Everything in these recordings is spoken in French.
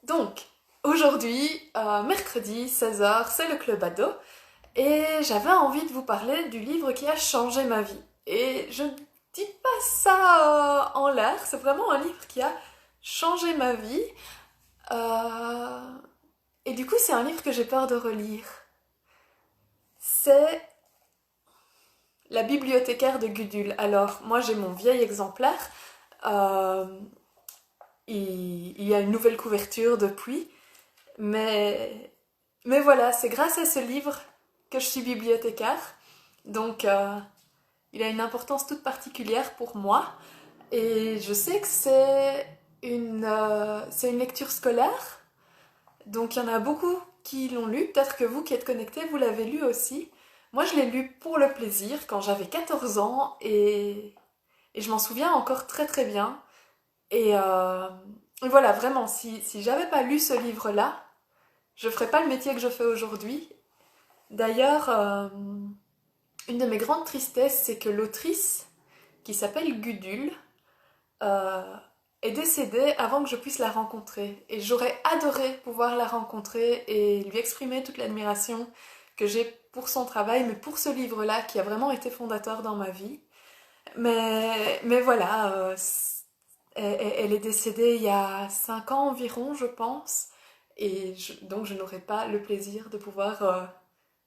Donc, aujourd'hui, mercredi 16h, c'est le Club Ado et j'avais envie de vous parler du livre qui a changé ma vie. Et je ne dis pas ça en l'air, c'est vraiment un livre qui a changé ma vie. Euh, Et du coup, c'est un livre que j'ai peur de relire. C'est La bibliothécaire de Gudule. Alors, moi j'ai mon vieil exemplaire. Euh, il y a une nouvelle couverture depuis. Mais, mais voilà, c'est grâce à ce livre que je suis bibliothécaire. Donc, il a une importance toute particulière pour moi. Et je sais que c'est une lecture scolaire. Donc, il y en a beaucoup qui l'ont lu. Peut-être que vous qui êtes connectés, vous l'avez lu aussi. Moi, je l'ai lu pour le plaisir quand j'avais 14 ans et je m'en souviens encore très très bien. Et, euh, et voilà, vraiment, si j'avais pas lu ce livre-là, je ferais pas le métier que je fais aujourd'hui. D'ailleurs, une de mes grandes tristesses, c'est que l'autrice, qui s'appelle Gudule, euh, est décédée avant que je puisse la rencontrer. Et j'aurais adoré pouvoir la rencontrer et lui exprimer toute l'admiration que j'ai pour son travail, mais pour ce livre-là, qui a vraiment été fondateur dans ma vie. Mais voilà, elle est décédée il y a 5 ans environ, je pense. Donc je n'aurai pas le plaisir de pouvoir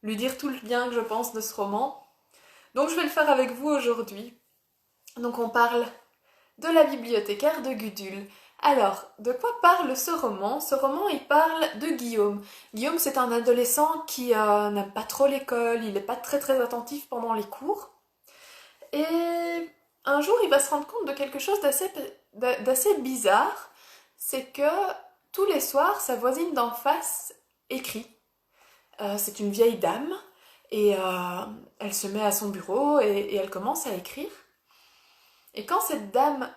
lui dire tout le bien que je pense de ce roman. Donc je vais le faire avec vous aujourd'hui. Donc on parle de La bibliothécaire de Gudule. Alors, de quoi parle ce roman? Ce roman, il parle de Guillaume. Guillaume, c'est un adolescent qui n'aime pas trop l'école, il n'est pas très très attentif pendant les cours. Et un jour, il va se rendre compte de quelque chose d'assez bizarre. C'est que tous les soirs, sa voisine d'en face écrit. C'est une vieille dame et elle se met à son bureau et elle commence à écrire. Et quand cette dame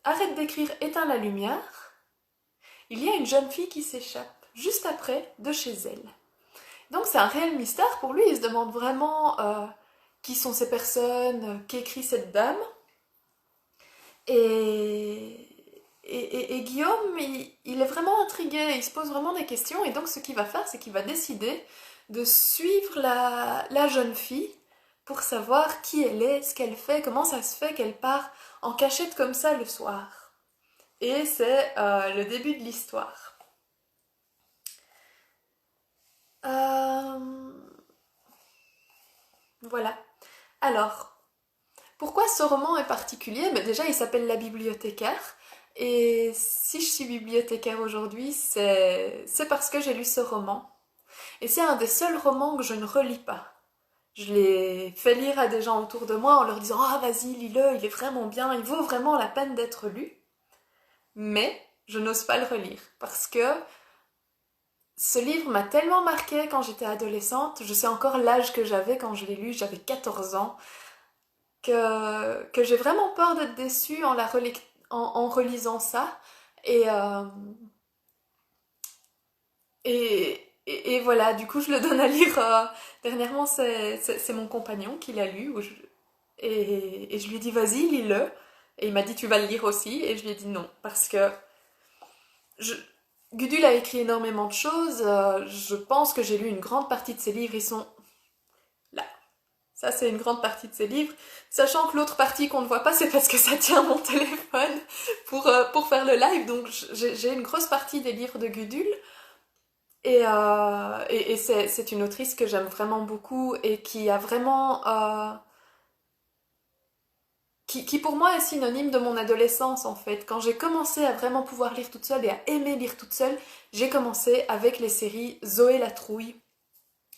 arrête d'écrire, éteint la lumière, il y a une jeune fille qui s'échappe juste après de chez elle. Donc c'est un réel mystère pour lui, il se demande vraiment qui sont ces personnes, qu'écrit cette dame. Et Guillaume, il est vraiment intrigué, il se pose vraiment des questions, et donc ce qu'il va faire, c'est qu'il va décider de suivre la jeune fille pour savoir qui elle est, ce qu'elle fait, comment ça se fait qu'elle part en cachette comme ça le soir. Et c'est le début de l'histoire. Euh, voilà. Alors, pourquoi ce roman est particulier? Ben déjà, il s'appelle La bibliothécaire. Et si je suis bibliothécaire aujourd'hui, c'est parce que j'ai lu ce roman. Et c'est un des seuls romans que je ne relis pas. Je l'ai fait lire à des gens autour de moi en leur disant «Ah, vas-y, lis-le, il est vraiment bien, il vaut vraiment la peine d'être lu». Mais je n'ose pas le relire parce que ce livre m'a tellement marqué quand j'étais adolescente. Je sais encore l'âge que j'avais quand je l'ai lu, j'avais 14 ans. Que j'ai vraiment peur d'être déçue en relisant ça. Et, euh, et voilà, du coup, je le donne à lire. Dernièrement, c'est mon compagnon qui l'a lu. Et je lui ai dit, vas-y, lis-le. Et il m'a dit, tu vas le lire aussi. Et je lui ai dit non, parce que je, Gudule a écrit énormément de choses. Je pense que j'ai lu une grande partie de ses livres. Ils sont là. Ça, c'est une grande partie de ses livres. Sachant que l'autre partie qu'on ne voit pas, c'est parce que ça tient mon téléphone pour faire le live. Donc, j'ai une grosse partie des livres de Gudule. Et c'est une autrice que j'aime vraiment beaucoup et qui a vraiment... qui pour moi est synonyme de mon adolescence en fait. Quand j'ai commencé à vraiment pouvoir lire toute seule et à aimer lire toute seule, j'ai commencé avec les séries Zoé la trouille.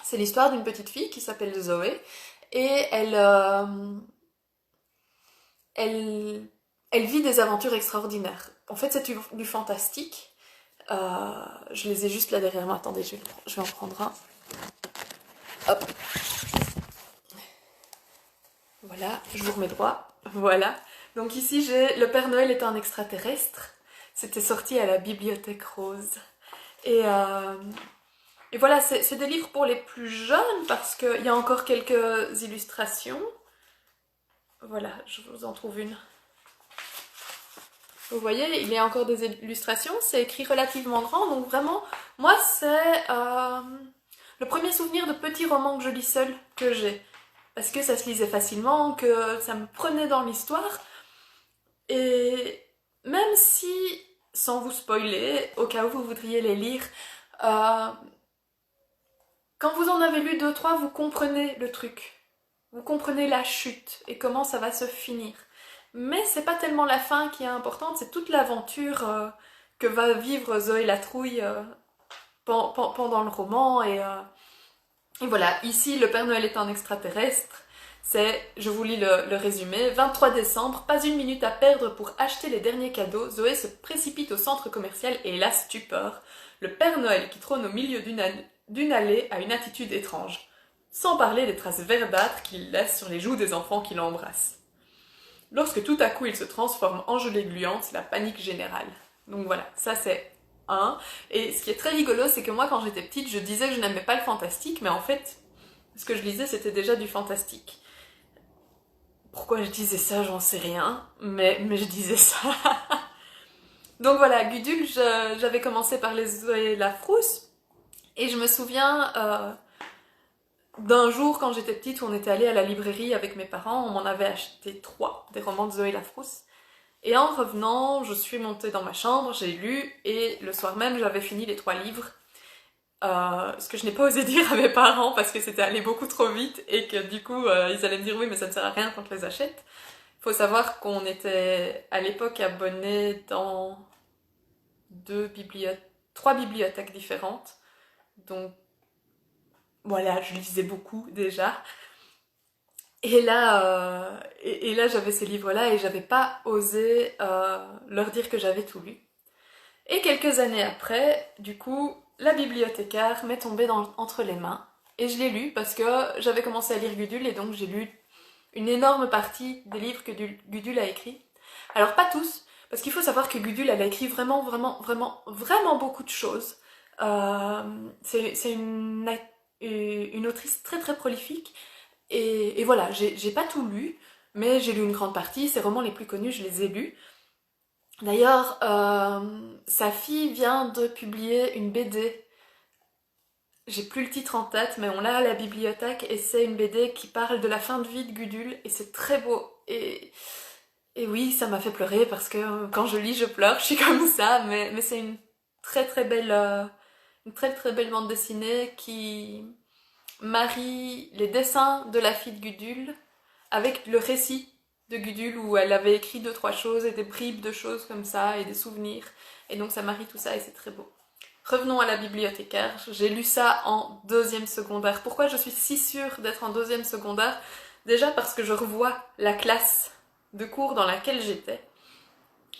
C'est l'histoire d'une petite fille qui s'appelle Zoé et elle, elle vit des aventures extraordinaires. En fait, c'est du fantastique. Je les ai juste là derrière moi. Attendez, je vais en prendre un. Hop. Voilà, je vous remets droit. Voilà. Donc ici, j'ai Le Père Noël est un extraterrestre. C'était sorti à la Bibliothèque Rose. Et, euh, et voilà, c'est des livres pour les plus jeunes parce qu'il y a encore quelques illustrations. Voilà, je vous en trouve une. Vous voyez, il y a encore des illustrations, c'est écrit relativement grand, donc vraiment, moi c'est le premier souvenir de petit roman que je lis seul que j'ai. Parce que ça se lisait facilement, que ça me prenait dans l'histoire. Et même si, sans vous spoiler, au cas où vous voudriez les lire, euh, quand vous en avez lu deux, trois, vous comprenez le truc. Vous comprenez la chute et comment ça va se finir. Mais c'est pas tellement la fin qui est importante, c'est toute l'aventure que va vivre Zoé la Trouille pendant le roman. Et voilà, ici le Père Noël est un extraterrestre. Je vous lis le résumé, 23 décembre, pas une minute à perdre pour acheter les derniers cadeaux, Zoé se précipite au centre commercial et la stupeur. Le Père Noël qui trône au milieu d'une allée a une attitude étrange. Sans parler des traces verdâtres qu'il laisse sur les joues des enfants qui l'embrassent. Lorsque tout à coup il se transforme en gelée gluante, c'est la panique générale. Donc voilà, ça c'est un. Et ce qui est très rigolo, c'est que moi quand j'étais petite, je disais que je n'aimais pas le fantastique, mais en fait, ce que je lisais c'était déjà du fantastique. Pourquoi je disais ça, j'en sais rien, mais je disais ça. Donc voilà, Gudule, j'avais commencé par les Zoé la Frousse, et je me souviens d'un jour quand j'étais petite où on était allé à la librairie avec mes parents, on m'en avait acheté 3 des romans de Zoé la Frousse. Et en revenant, je suis montée dans ma chambre, j'ai lu, et le soir même j'avais fini les 3 livres. Ce que je n'ai pas osé dire à mes parents parce que c'était allé beaucoup trop vite et que du coup ils allaient me dire oui mais ça ne sert à rien quand on les achète. Il faut savoir qu'on était à l'époque abonnés dans 3 bibliothèques différentes. Donc voilà, je lisais beaucoup déjà. Et là j'avais ces livres-là et j'avais pas osé leur dire que j'avais tout lu. Et quelques années après, du coup, la bibliothécaire m'est tombée entre les mains. Et je l'ai lu parce que j'avais commencé à lire Gudule et donc j'ai lu une énorme partie des livres que Gudule a écrits. Alors pas tous, parce qu'il faut savoir que Gudule, elle a écrit vraiment, vraiment, vraiment, vraiment beaucoup de choses. C'est une autrice très très prolifique. Et voilà, j'ai pas tout lu, mais j'ai lu une grande partie. Ses romans les plus connus, je les ai lus. D'ailleurs, sa fille vient de publier une BD. J'ai plus le titre en tête, mais on l'a à la bibliothèque et c'est une BD qui parle de la fin de vie de Gudule et c'est très beau. Et oui, ça m'a fait pleurer parce que quand je lis, je pleure, je suis comme ça, mais c'est une très très belle bande dessinée qui marie les dessins de la fille de Gudule avec le récit de Gudule où elle avait écrit 2-3 choses et des bribes de choses comme ça et des souvenirs. Et donc ça marie tout ça et c'est très beau. Revenons à la bibliothécaire. J'ai lu ça en 2e secondaire. Pourquoi je suis si sûre d'être en 2e secondaire? Déjà parce que je revois la classe de cours dans laquelle j'étais.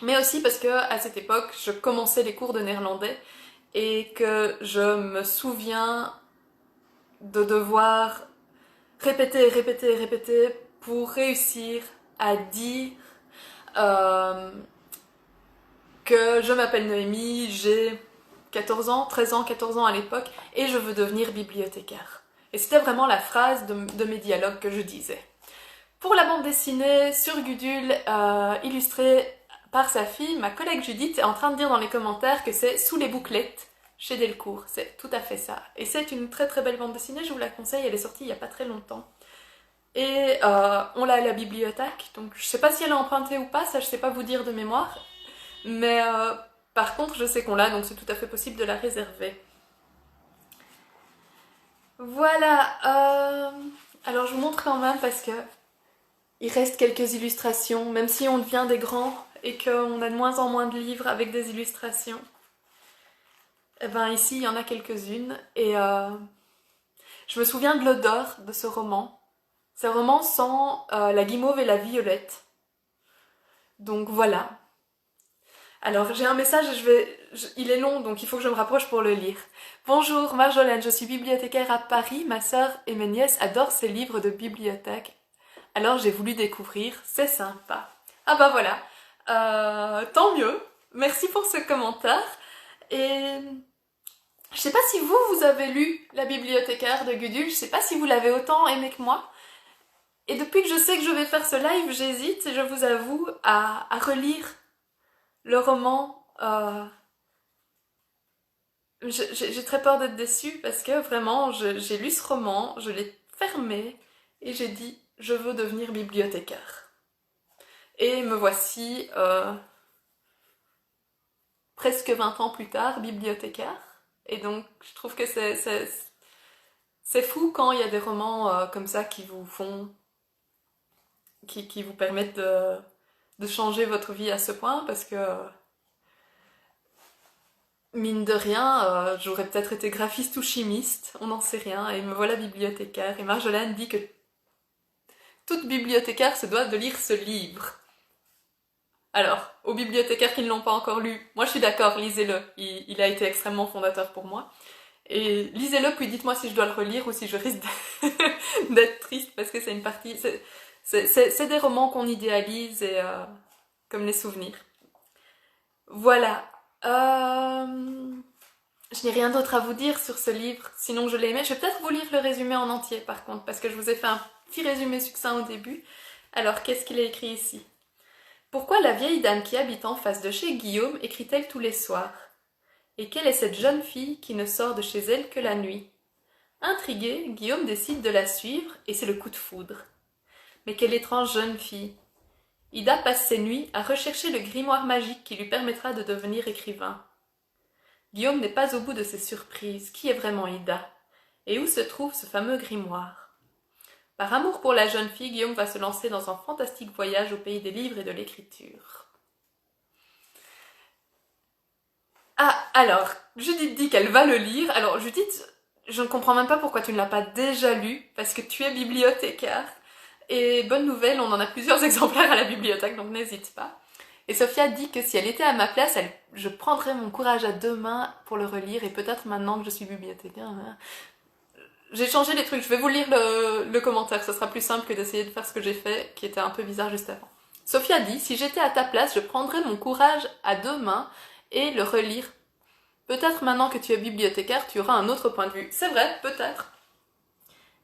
Mais aussi parce que à cette époque, je commençais les cours de néerlandais et que je me souviens de devoir répéter, répéter, répéter pour réussir à dire que je m'appelle Noémie, j'ai 14 ans, 13 ans, 14 ans à l'époque, et je veux devenir bibliothécaire. Et c'était vraiment la phrase de mes dialogues que je disais. Pour la bande dessinée sur Gudule, illustrée par sa fille, ma collègue Judith est en train de dire dans les commentaires que c'est Sous les bouclettes chez Delcourt. C'est tout à fait ça. Et c'est une très très belle bande dessinée, je vous la conseille, elle est sortie il n'y a pas très longtemps. Et on l'a à la bibliothèque, donc je sais pas si elle est empruntée ou pas, ça je sais pas vous dire de mémoire. Mais par contre, je sais qu'on l'a, donc c'est tout à fait possible de la réserver. Voilà. Alors je vous montre quand même parce que il reste quelques illustrations, même si on devient des grands et qu'on a de moins en moins de livres avec des illustrations. Et ben ici, il y en a quelques-unes. Et je me souviens de l'odeur de ce roman. Ce roman sent la guimauve et la violette. Donc voilà. Alors j'ai un message, il est long donc il faut que je me rapproche pour le lire. Bonjour Marjolaine, je suis bibliothécaire à Paris, ma sœur et mes nièces adorent ces livres de bibliothèque. Alors j'ai voulu découvrir, c'est sympa. Ah bah voilà, tant mieux, merci pour ce commentaire. Et je sais pas si vous avez lu La bibliothécaire de Gudule, je sais pas si vous l'avez autant aimé que moi. Et depuis que je sais que je vais faire ce live, j'hésite, je vous avoue, à relire Le roman, j'ai très peur d'être déçue parce que vraiment, j'ai lu ce roman, je l'ai fermé et j'ai dit, je veux devenir bibliothécaire. Et me voici, presque 20 ans plus tard, bibliothécaire. Et donc, je trouve que c'est fou quand il y a des romans comme ça qui vous font, qui vous permettent de changer votre vie à ce point, parce que, mine de rien, j'aurais peut-être été graphiste ou chimiste, on n'en sait rien, et me voilà bibliothécaire. Et Marjolaine dit que toute bibliothécaire se doit de lire ce livre. Alors, aux bibliothécaires qui ne l'ont pas encore lu, moi je suis d'accord, lisez-le, il a été extrêmement fondateur pour moi. Et lisez-le, puis dites-moi si je dois le relire ou si je risque d'être triste, parce que c'est une partie... C'est des romans qu'on idéalise, et comme les souvenirs. Voilà. Je n'ai rien d'autre à vous dire sur ce livre, sinon je l'ai aimé. Je vais peut-être vous lire le résumé en entier, par contre, parce que je vous ai fait un petit résumé succinct au début. Alors, qu'est-ce qu'il est écrit ici? Pourquoi la vieille dame qui habite en face de chez Guillaume écrit-elle tous les soirs? Et quelle est cette jeune fille qui ne sort de chez elle que la nuit? Intrigué, Guillaume décide de la suivre et c'est le coup de foudre. Mais quelle étrange jeune fille! Ida passe ses nuits à rechercher le grimoire magique qui lui permettra de devenir écrivain. Guillaume n'est pas au bout de ses surprises. Qui est vraiment Ida? Et où se trouve ce fameux grimoire? Par amour pour la jeune fille, Guillaume va se lancer dans un fantastique voyage au pays des livres et de l'écriture. Ah, alors, Judith dit qu'elle va le lire. Alors, Judith, je ne comprends même pas pourquoi tu ne l'as pas déjà lu, parce que tu es bibliothécaire. Et bonne nouvelle, on en a plusieurs exemplaires à la bibliothèque, donc n'hésite pas. Et Sophia dit que si elle était à ma place, je prendrais mon courage à deux mains pour le relire, et peut-être maintenant que je suis bibliothécaire. Hein. J'ai changé les trucs, je vais vous lire le commentaire, ce sera plus simple que d'essayer de faire ce que j'ai fait, qui était un peu bizarre juste avant. Sophia dit, si j'étais à ta place, je prendrais mon courage à deux mains et le relire. Peut-être maintenant que tu es bibliothécaire, tu auras un autre point de vue. C'est vrai, peut-être.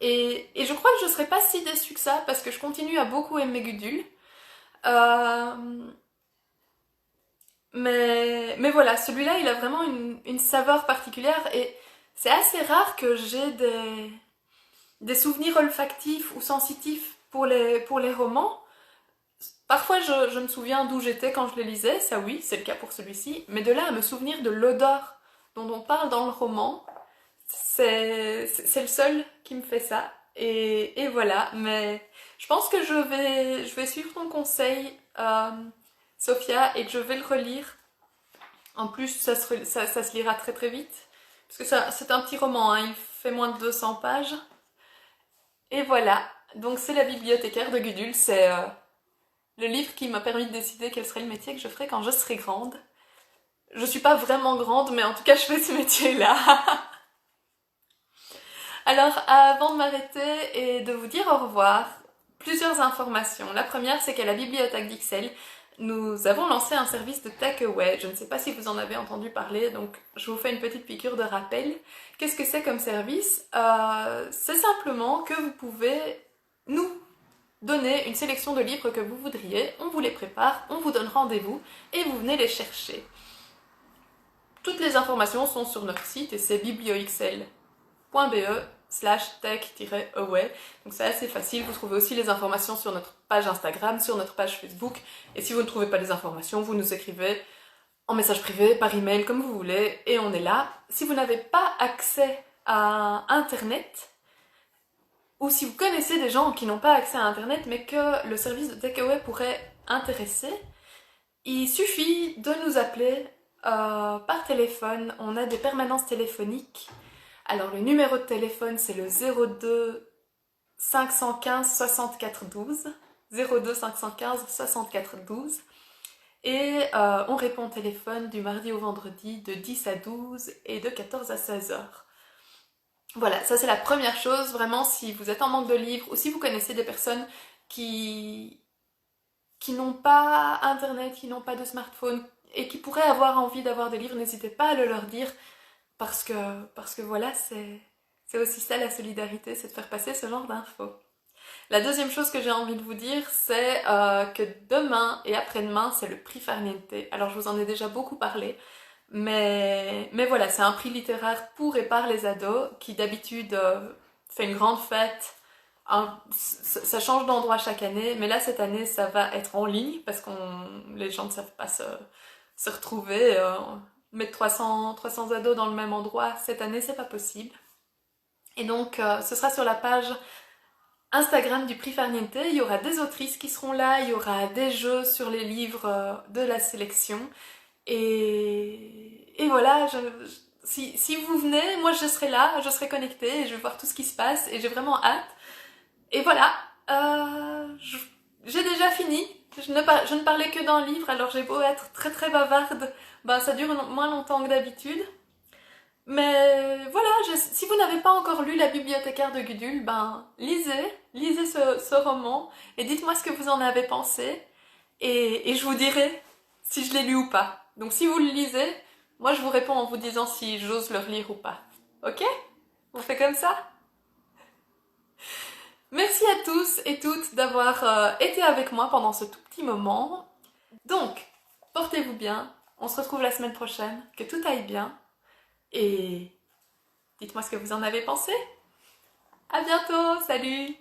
Et je crois que je ne serais pas si déçue que ça, parce que je continue à beaucoup aimer Gudule. Euh, mais voilà, celui-là, il a vraiment une saveur particulière, et c'est assez rare que j'ai des souvenirs olfactifs ou sensitifs pour les romans. Parfois, je me souviens d'où j'étais quand je les lisais, ça oui, c'est le cas pour celui-ci, mais de là à me souvenir de l'odeur dont on parle dans le roman, c'est le seul qui me fait ça. Et voilà, mais je pense que je vais suivre ton conseil, Sophia, et que je vais le relire. En plus, ça se lira très très vite, parce que c'est un petit roman, hein, il fait moins de 200 pages. Et voilà, donc c'est La bibliothécaire de Gudule, c'est le livre qui m'a permis de décider quel serait le métier que je ferais quand je serai grande. Je suis pas vraiment grande, mais en tout cas, je fais ce métier-là. Alors, avant de m'arrêter et de vous dire au revoir, plusieurs informations. La première, c'est qu'à la bibliothèque d'Ixelles, nous avons lancé un service de takeaway. Je ne sais pas si vous en avez entendu parler, donc je vous fais une petite piqûre de rappel. Qu'est-ce que c'est comme service? C'est simplement que vous pouvez nous donner une sélection de livres que vous voudriez, on vous les prépare, on vous donne rendez-vous et vous venez les chercher. Toutes les informations sont sur notre site et c'est biblioxl.be/take-away. Donc c'est assez facile, vous trouvez aussi les informations sur notre page Instagram, sur notre page Facebook. Et si vous ne trouvez pas les informations, vous nous écrivez en message privé, par email, comme vous voulez, et on est là. Si vous n'avez pas accès à Internet, ou si vous connaissez des gens qui n'ont pas accès à Internet, mais que le service de takeaway pourrait intéresser, il suffit de nous appeler par téléphone. On a des permanences téléphoniques. Alors le numéro de téléphone, c'est le 02 515 64 12. 02 515 64 12. Et on répond au téléphone du mardi au vendredi de 10 à 12 et de 14 à 16 heures. Voilà, ça c'est la première chose. Vraiment, si vous êtes en manque de livres ou si vous connaissez des personnes qui n'ont pas internet, qui n'ont pas de smartphone et qui pourraient avoir envie d'avoir des livres, n'hésitez pas à le leur dire parce que voilà, c'est aussi ça la solidarité, c'est de faire passer ce genre d'infos. La deuxième chose que j'ai envie de vous dire, c'est que demain et après-demain, c'est le prix Farniente. Alors, je vous en ai déjà beaucoup parlé, mais voilà, c'est un prix littéraire pour et par les ados qui d'habitude fait une grande fête. Ça change d'endroit chaque année, mais là, cette année, ça va être en ligne parce que les gens ne savent pas se retrouver. Mettre 300 ados dans le même endroit, cette année, c'est pas possible. Et donc, ce sera sur la page Instagram du prix Farniente. Il y aura des autrices qui seront là, il y aura des jeux sur les livres de la sélection. Et voilà, si vous venez, moi je serai là, je serai connectée et je vais voir tout ce qui se passe et j'ai vraiment hâte. Et voilà, j'ai déjà fini. Je ne parlais que d'un livre, alors j'ai beau être très très bavarde, ben ça dure moins longtemps que d'habitude. Mais voilà, si vous n'avez pas encore lu La bibliothécaire de Gudule, ben lisez ce roman et dites-moi ce que vous en avez pensé et je vous dirai si je l'ai lu ou pas. Donc si vous le lisez, moi je vous réponds en vous disant si j'ose le relire ou pas. Ok? On fait comme ça? Merci à tous et toutes d'avoir été avec moi pendant ce tout petit moment. Donc, portez-vous bien, on se retrouve la semaine prochaine, que tout aille bien et dites-moi ce que vous en avez pensé. À bientôt, salut!